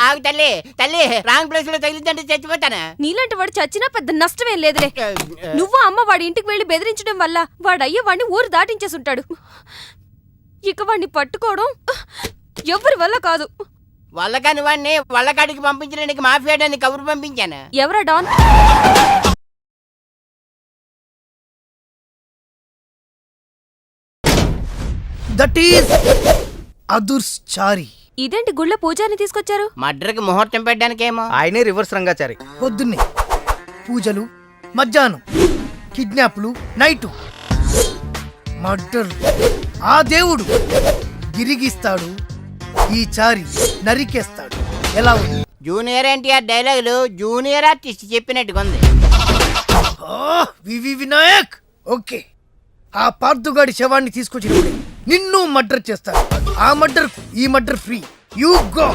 ఆగు తల్లి తల్లి రాంగ్ ప్లేస్ లో తగిలిందంటే చచ్చిపోతాను. నీలాంటి వాడు చచ్చినా పెద్ద నష్టమేం లేదులే. నువ్వు అమ్మ వాడి ఇంటికి వెళ్లి బెదిరించడం వల్ల వాడయ్య వాడిని ఊరు దాటించేసుంటాడు. ఇక వాడిని పట్టుకోవడం ఎవరి వల్ల కాదు. వల్లకాని వాడిని వల్లకాడికి పంపించడానికి మాఫియాడాన్ని కబురు పంపించాను. ఎవరా డాన్? That is అదుర్చారి. ఇదేంటి గుళ్ళ పూజారిని తీసుకొచ్చారు? మర్డర్కి ముహూర్తం పెట్టడానికేమో. ఆయనే రివర్స్ రంగాచారి. పొద్దున్నే పూజలు, మధ్యాహ్నం కిడ్నాప్లు, నైటు మర్డర్. ఆ దేవుడు గిరిగిస్తాడు, ఈ చారి నరికేస్తాడు. ఎలా ఉంది? జూనియర్ ఎన్టీఆర్ డైలాగులు జూనియర్ ఆర్టిస్ట్ చెప్పినట్టుగా ఉంది. వివి వినాయక్. ఓకే, ఆ పార్థుగాడి శవాన్ని తీసుకొచ్చినప్పుడు నిన్ను మర్డర్ చేస్తాడు. ఆ మర్డర్ ఈ మర్డర్ ఫ్రీ. You go.